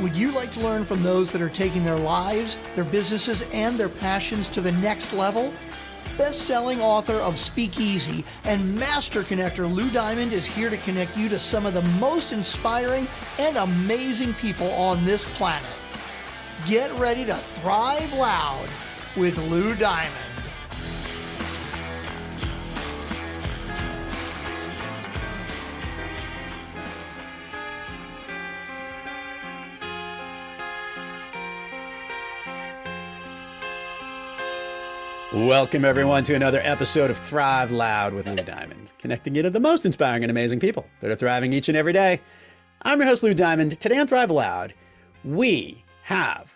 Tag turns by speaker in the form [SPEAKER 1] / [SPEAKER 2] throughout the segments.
[SPEAKER 1] Would you like to learn from those that are taking their lives, their businesses, and their passions to the next level? Best-selling author of Speakeasy and master connector Lou Diamond is here to connect you to some of the most inspiring and amazing people on this planet. Get ready to thrive loud with Lou Diamond.
[SPEAKER 2] Welcome, everyone, to another episode of Thrive Loud with Lou Diamond, connecting you to the most inspiring and amazing people that are thriving each and every day. I'm your host, Lou Diamond. Today on Thrive Loud, we have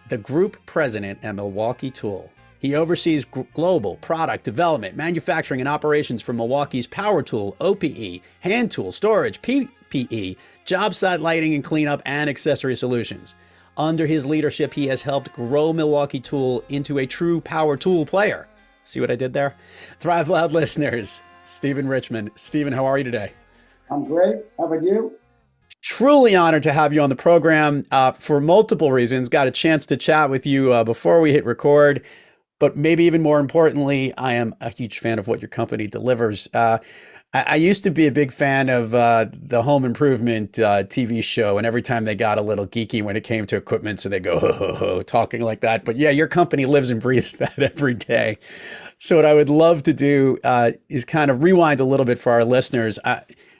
[SPEAKER 2] the group president at Milwaukee Tool. He oversees global product development, manufacturing, and operations for Milwaukee's power tool, OPE, hand tool, storage, PPE, Jobsite Lighting and Clean-up, and Accessory solutions. Under his leadership, he has helped grow Milwaukee Tool into a true power tool player. See what I did there? Thrive Loud listeners, Stephen Richman. Stephen, how are you today?
[SPEAKER 3] I'm great. How about you?
[SPEAKER 2] Truly honored to have you on the program for multiple reasons. Got a chance to chat with you before we hit record, but maybe even more importantly, I am a huge fan of what your company delivers. I used to be a big fan of the home improvement TV show, and every time they got a little geeky when it came to equipment, so they go, ho, ho, ho, talking like that. But yeah, your company lives and breathes that every day. So what I would love to do is kind of rewind a little bit for our listeners.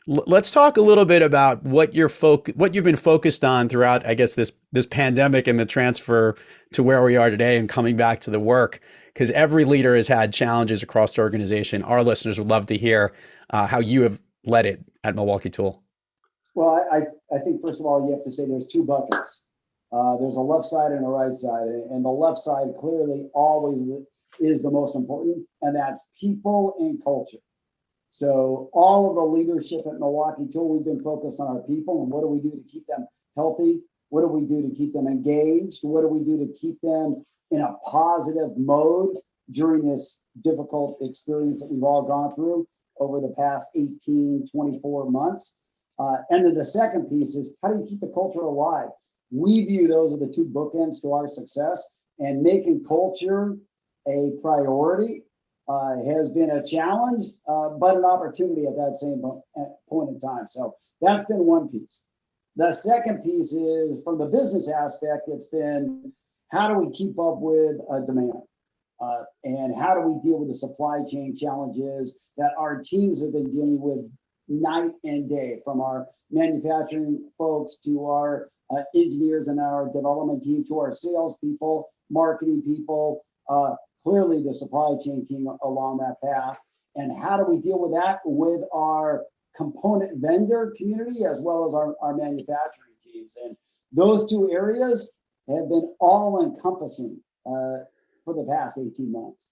[SPEAKER 2] Let's talk a little bit about what you've been focused on throughout, I guess, this pandemic and the transfer to where we are today and coming back to the work, because every leader has had challenges across the organization. Our listeners would love to hear how you have led it at Milwaukee Tool.
[SPEAKER 3] Well, I think, first of all, you have to say there's two buckets. There's a left side and a right side. And the left side clearly always is the most important, and that's people and culture. So all of the leadership at Milwaukee Tool, we've been focused on our people and what do we do to keep them healthy? What do we do to keep them engaged? What do we do to keep them in a positive mode during this difficult experience that we've all gone through over the past 18, 24 months. And then the second piece is, how do you keep the culture alive? We view those are the two bookends to our success, and making culture a priority has been a challenge, but an opportunity at that same point in time. So that's been one piece. The second piece is, from the business aspect, it's been, how do we keep up with demand? And how do we deal with the supply chain challenges that our teams have been dealing with night and day, from our manufacturing folks to our engineers and our development team to our salespeople, marketing people, clearly the supply chain team along that path. And how do we deal with that with our component vendor community as well as our manufacturing teams? And those two areas have been all encompassing for the past 18 months.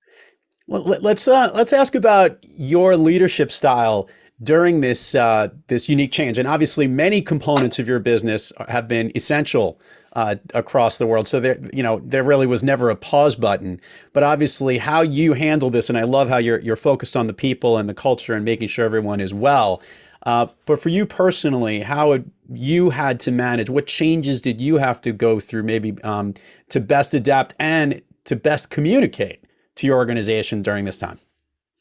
[SPEAKER 2] Well, let's ask about your leadership style during this unique change. And obviously, many components of your business have been essential across the world. So there really was never a pause button. But obviously, how you handle this, and I love how you're focused on the people and the culture and making sure everyone is well. But for you personally, how you had to manage? What changes did you have to go through, maybe to best adapt and to best communicate to your organization during this time?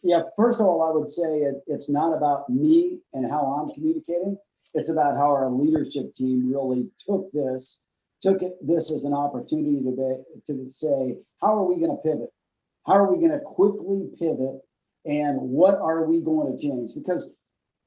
[SPEAKER 3] Yeah, first of all, I would say it's not about me and how I'm communicating. It's about how our leadership team really took this as an opportunity to say, how are we going to pivot? How are we going to quickly pivot? And what are we going to change? Because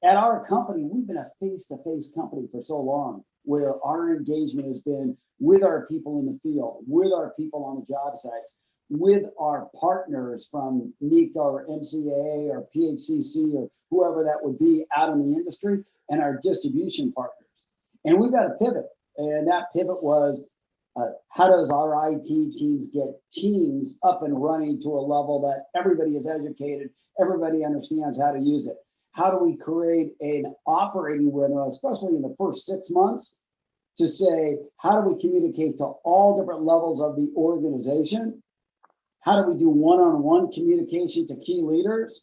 [SPEAKER 3] at our company, we've been a face-to-face company for so long, where our engagement has been with our people in the field, with our people on the job sites, with our partners from NECA or MCA or PHCC or whoever that would be out in the industry, and our distribution partners. And we've got to pivot. And that pivot was, how does our IT teams get teams up and running to a level that everybody is educated, everybody understands how to use it? How do we create an operating rhythm, especially in the first 6 months, to say, how do we communicate to all different levels of the organization? How do we do one-on-one communication to key leaders?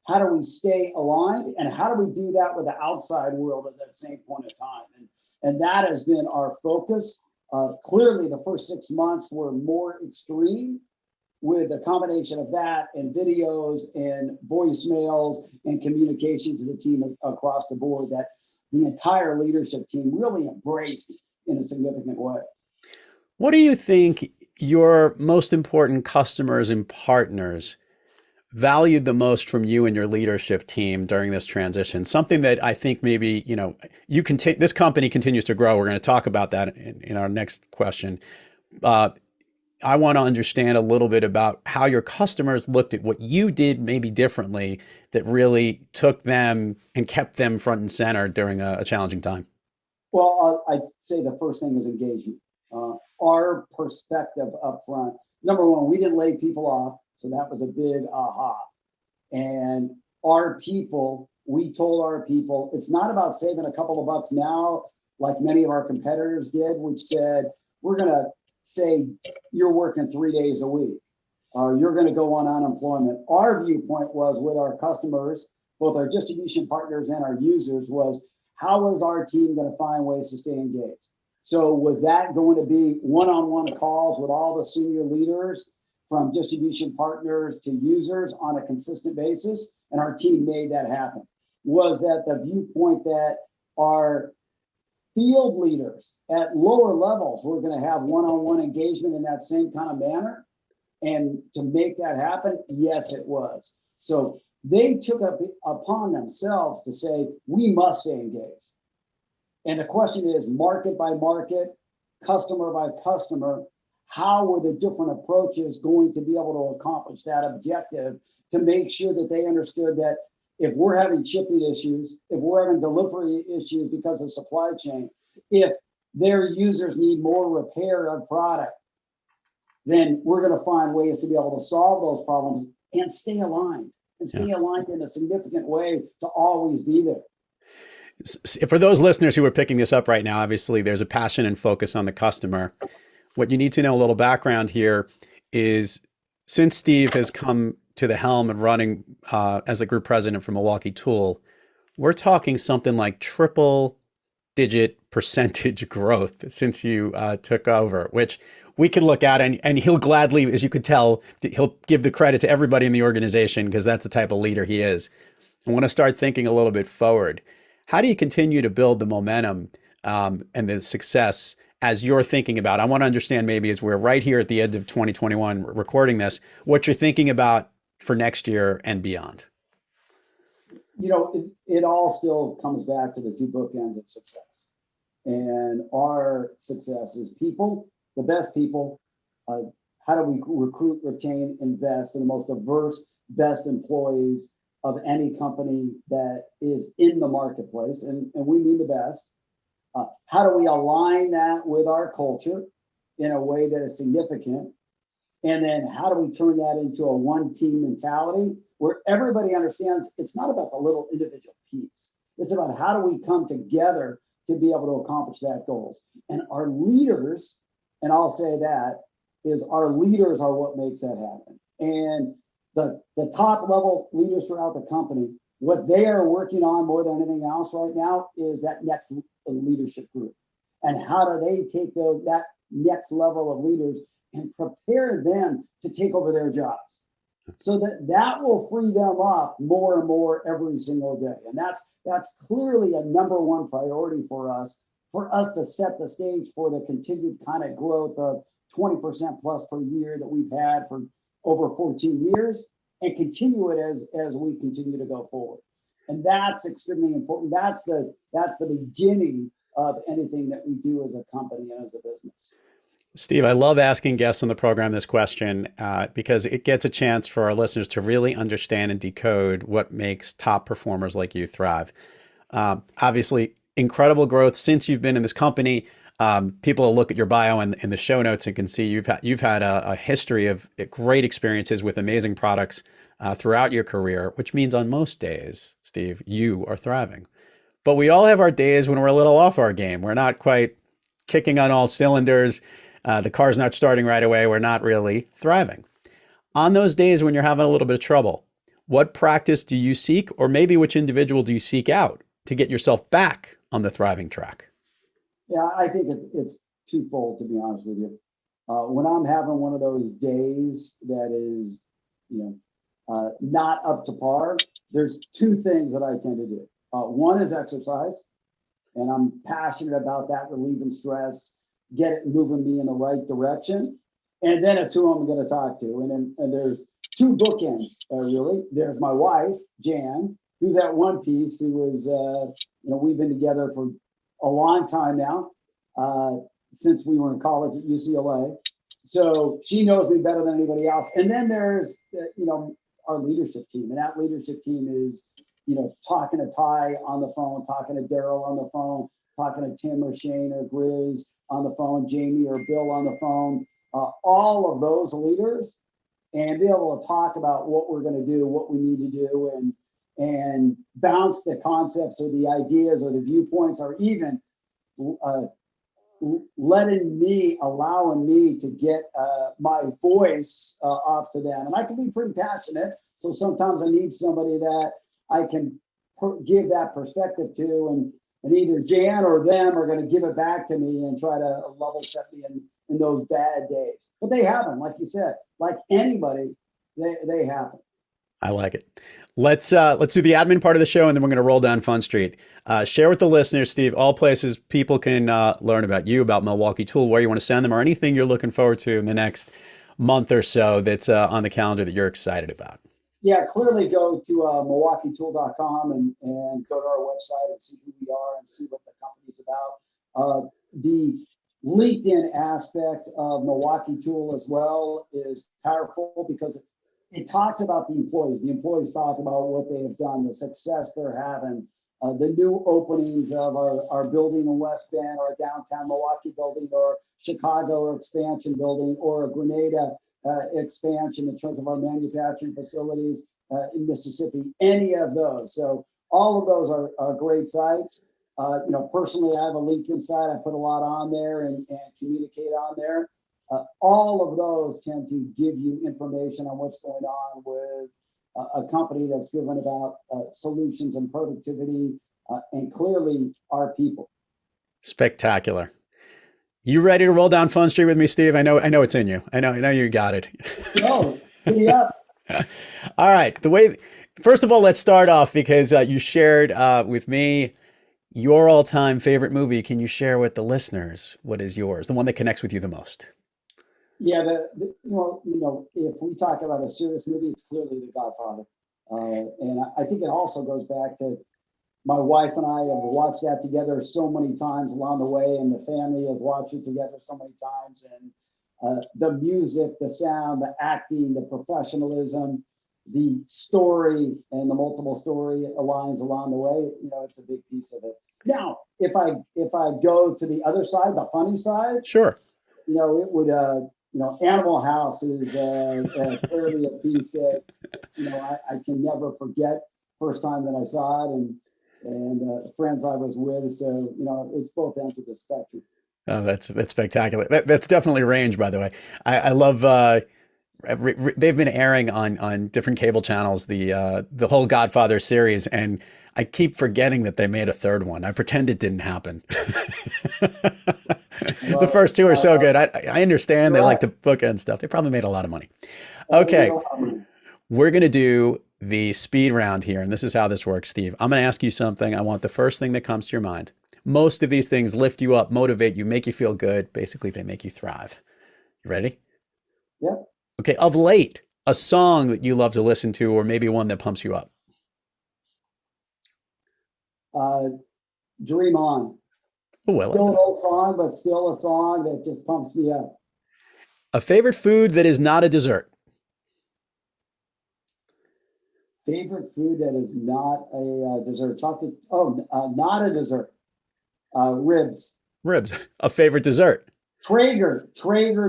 [SPEAKER 3] How do we stay aligned? And how do we do that with the outside world at that same point in time? And that has been our focus. Clearly, the first 6 months were more extreme with a combination of that and videos and voicemails and communication to the team across the board that the entire leadership team really embraced in a significant way.
[SPEAKER 2] What do you think your most important customers and partners valued the most from you and your leadership team during this transition? Something that I think maybe, this company continues to grow. We're going to talk about that in our next question. I want to understand a little bit about how your customers looked at what you did maybe differently that really took them and kept them front and center during a challenging time.
[SPEAKER 3] Well, I'd say the first thing is engagement. Our perspective up front, number one, we didn't lay people off. So that was a big aha. And our people, we told our people, it's not about saving a couple of bucks now, like many of our competitors did, which said, we're going to say you're working 3 days a week, or you're going to go on unemployment. Our viewpoint was with our customers, both our distribution partners and our users, was how is our team going to find ways to stay engaged? So was that going to be one-on-one calls with all the senior leaders from distribution partners to users on a consistent basis? And our team made that happen. Was that the viewpoint that our field leaders at lower levels were going to have one-on-one engagement in that same kind of manner? And to make that happen, yes, it was. So they took it upon themselves to say, we must stay engaged. And the question is, market by market, customer by customer, how were the different approaches going to be able to accomplish that objective to make sure that they understood that if we're having shipping issues, if we're having delivery issues because of supply chain, if their users need more repair of product, then we're going to find ways to be able to solve those problems and stay aligned in a significant way to always be there.
[SPEAKER 2] For those listeners who are picking this up right now, obviously there's a passion and focus on the customer. What you need to know, a little background here, is since Steve has come to the helm and running as the group president for Milwaukee Tool, we're talking something like triple-digit percentage growth since you took over, which we can look at, and he'll gladly, as you could tell, he'll give the credit to everybody in the organization because that's the type of leader he is. I want to start thinking a little bit forward. How do you continue to build the momentum and the success as you're thinking about? I want to understand, maybe as we're right here at the end of 2021 recording this, what you're thinking about for next year and beyond.
[SPEAKER 3] It all still comes back to the two bookends of success. And our success is people, the best people. How do we recruit, retain, invest in the most diverse, best employees of any company that is in the marketplace? And we mean the best. How do we align that with our culture in a way that is significant? And then how do we turn that into a one-team mentality where everybody understands it's not about the little individual piece. It's about how do we come together to be able to accomplish that goals. And our leaders, and I'll say that, is our leaders are what makes that happen. And the top level leaders throughout the company, what they are working on more than anything else right now is that next leadership group. And how do they take that next level of leaders and prepare them to take over their jobs so that will free them up more and more every single day. And that's clearly a number one priority for us to set the stage for the continued kind of growth of 20% plus per year that we've had for over 14 years and continue it as we continue to go forward. And that's extremely important. That's the beginning of anything that we do as a company and as a business.
[SPEAKER 2] Steve, I love asking guests on the program this question because it gets a chance for our listeners to really understand and decode what makes top performers like you thrive. Obviously, incredible growth since you've been in this company. People will look at your bio in the show notes and can see you've had a history of great experiences with amazing products throughout your career, which means on most days, Steve, you are thriving. But we all have our days when we're a little off our game. We're not quite kicking on all cylinders. The car's not starting right away. We're not really thriving. On those days when you're having a little bit of trouble, what practice do you seek, or maybe which individual do you seek out to get yourself back on the thriving track?
[SPEAKER 3] Yeah, I think it's twofold, to be honest with you. When I'm having one of those days that is, not up to par, there's two things that I tend to do. One is exercise, and I'm passionate about that, relieving stress, get it moving me in the right direction. And then it's who I'm going to talk to. And there's two bookends, really. There's my wife, Jan, who's at One Piece, who is, we've been together for a long time now, since we were in college at UCLA. So she knows me better than anybody else. And then there's, our leadership team. And that leadership team is, talking to Ty on the phone, talking to Daryl on the phone, talking to Tim or Shane or Grizz on the phone, Jamie or Bill on the phone, all of those leaders, and be able to talk about what we're going to do, what we need to do, and bounce the concepts or the ideas or the viewpoints, or even allowing me to get my voice off to them. And I can be pretty passionate. So sometimes I need somebody that I can give that perspective to, and either Jan or them are going to give it back to me and try to level set me in those bad days. But they happen, like you said, like anybody, they happen.
[SPEAKER 2] I like it. Let's do the admin part of the show, and then we're going to roll down Fun Street. Share with the listeners, Steve, all places people can learn about you, about Milwaukee Tool, where you want to send them, or anything you're looking forward to in the next month or so that's on the calendar that you're excited about.
[SPEAKER 3] Yeah, clearly go to MilwaukeeTool.com and go to our website and see who we are and see what the company's about. The LinkedIn aspect of Milwaukee Tool as well is powerful because it talks about the employees. The employees talk about what they have done, the success they're having, the new openings of our building in West Bend, or a downtown Milwaukee building, or Chicago expansion building, or a Grenada expansion in terms of our manufacturing facilities in Mississippi, any of those. So all of those are great sites. Personally, I have a LinkedIn site. I put a lot on there and communicate on there. All of those tend to give you information on what's going on with a company that's driven about solutions and productivity, and clearly our people.
[SPEAKER 2] Spectacular. You ready to roll down Fun Street with me, Steve? I know it's in you. I know you got it.
[SPEAKER 3] No, giddy up.
[SPEAKER 2] All right. First of all, let's start off because you shared with me your all-time favorite movie. Can you share with the listeners what is yours, the one that connects with you the most?
[SPEAKER 3] Yeah, if we talk about a serious movie, it's clearly The Godfather. And I think it also goes back to my wife and I have watched that together so many times along the way, and the family have watched it together so many times. And the music, the sound, the acting, the professionalism, the story, and the multiple story lines along the way, it's a big piece of it. Now, if I go to the other side, the funny side,
[SPEAKER 2] sure,
[SPEAKER 3] it would, Animal House is clearly a piece that, I can never forget. First time that I saw it, and friends I was with. So, it's both ends of the spectrum.
[SPEAKER 2] Oh, that's spectacular. That's definitely range, by the way. I love. They've been airing on different cable channels the whole Godfather series, and I keep forgetting that they made a third one. I pretend it didn't happen. The first two are so good. I understand they like to bookend stuff. They probably made a lot of money. Okay, we're gonna do the speed round here, and this is how this works, Steve. I'm gonna ask you something. I want the first thing that comes to your mind. Most of these things lift you up, motivate you, make you feel good. Basically, they make you thrive. You ready?
[SPEAKER 3] Yep.
[SPEAKER 2] Okay, of late, a song that you love to listen to, or maybe one that pumps you up.
[SPEAKER 3] Dream On.
[SPEAKER 2] Oh, I
[SPEAKER 3] Still
[SPEAKER 2] like
[SPEAKER 3] an old song, but still a song that just pumps me up.
[SPEAKER 2] a favorite food that is not a dessert.
[SPEAKER 3] Favorite food that is not a dessert. Chocolate. Oh, not a dessert. Ribs.
[SPEAKER 2] Ribs. A favorite dessert.
[SPEAKER 3] Traeger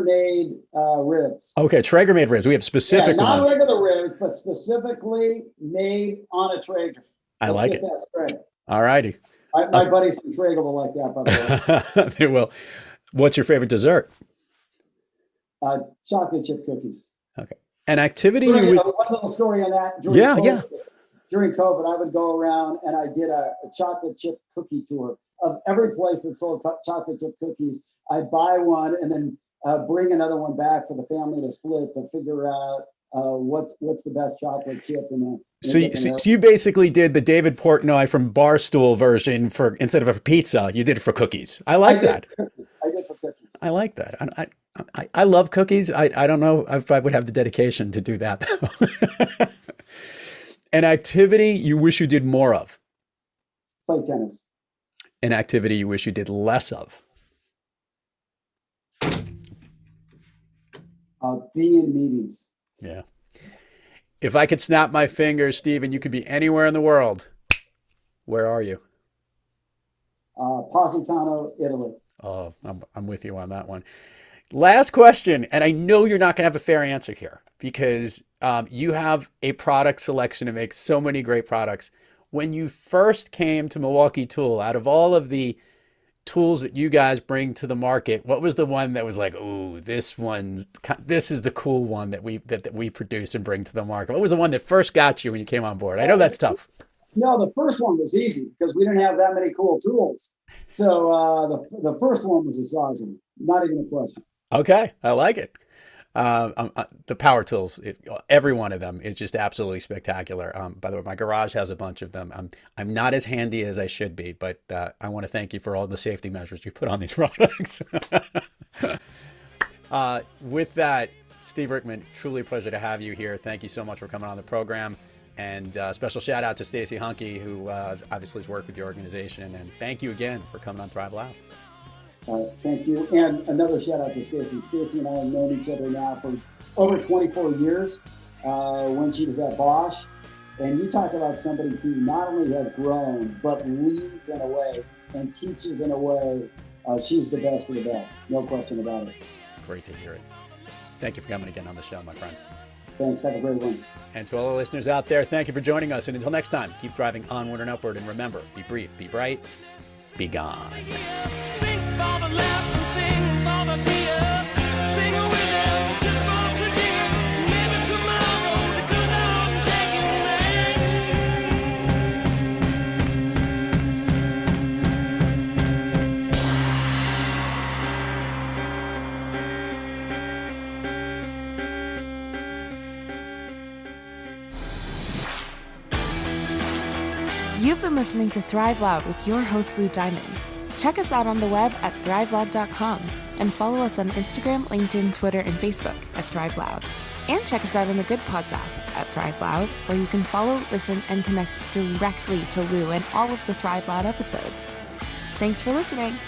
[SPEAKER 3] made ribs.
[SPEAKER 2] Okay, Traeger made ribs. We have specific
[SPEAKER 3] not
[SPEAKER 2] ones.
[SPEAKER 3] regular ribs, but specifically made on a Traeger.
[SPEAKER 2] I like it.
[SPEAKER 3] That's great.
[SPEAKER 2] All righty.
[SPEAKER 3] My buddies from Traeger will like that, by the way.
[SPEAKER 2] They will. What's your favorite dessert?
[SPEAKER 3] Chocolate chip cookies.
[SPEAKER 2] Okay. An activity
[SPEAKER 3] One
[SPEAKER 2] you would...
[SPEAKER 3] little story on that.
[SPEAKER 2] Yeah.
[SPEAKER 3] During COVID, I would go around and I did a chocolate chip cookie tour. of every place that sold chocolate chip cookies. I'd buy one and then bring another one back for the family to split to figure out what's the best chocolate chip
[SPEAKER 2] So you basically did the David Portnoy from Barstool version for instead of a pizza, you did it for cookies. I like that.
[SPEAKER 3] I did for cookies.
[SPEAKER 2] I like that. I love cookies. I don't know if I would have the dedication to do that though. An activity you wish you did more of.
[SPEAKER 3] Play tennis.
[SPEAKER 2] An activity you wish you did less of.
[SPEAKER 3] Be in meetings.
[SPEAKER 2] Yeah. If I could snap my fingers, Stephen, you could be anywhere in the world. Where are you?
[SPEAKER 3] Positano, Italy.
[SPEAKER 2] Oh, I'm with you on that one. Last question, and I know you're not going to have a fair answer here because you have a product selection to make so many great products. When you first came to Milwaukee Tool, out of all of the tools that you guys bring to the market, what was the one that was like, ooh, this is the cool one that we produce and bring to the market? What was the one that first got you when you came on board? I know that's tough.
[SPEAKER 3] No, the first one was easy because we didn't have that many cool tools. So the first one was a Sawzall, not even a question.
[SPEAKER 2] Okay, I like it. The power tools, every one of them is just absolutely spectacular. By the way, my garage has a bunch of them. I'm not as handy as I should be, but I want to thank you for all the safety measures you put on these products. With that, Steve Richman, truly a pleasure to have you here. Thank you so much for coming on the program. And special shout out to Stacy Hunke, who obviously has worked with the organization. And thank you again for coming on Thrive Lab.
[SPEAKER 3] Thank you. And another shout out to Stacy. Stacy and I have known each other now for over 24 years when she was at BOSCH. And you talk about somebody who not only has grown, but leads in a way and teaches in a way. She's the best of the best. No question about it.
[SPEAKER 2] Great to hear it. Thank you for coming again on the show, my friend.
[SPEAKER 3] Thanks. Have a great one.
[SPEAKER 2] And to all the listeners out there, thank you for joining us. And until next time, keep thriving onward and upward. And remember, be brief, be bright, be gone.
[SPEAKER 4] Sing for the laugh and sing for the tear. Sing with us just for today. Maybe tomorrow the good Lord take you
[SPEAKER 5] You've been listening to Thrive Loud with your host, Lou Diamond. Check us out on the web at thriveloud.com and follow us on Instagram, LinkedIn, Twitter, and Facebook at Thrive Loud. And check us out on the Good Pods app at Thrive Loud, where you can follow, listen, and connect directly to Lou and all of the Thrive Loud episodes. Thanks for listening.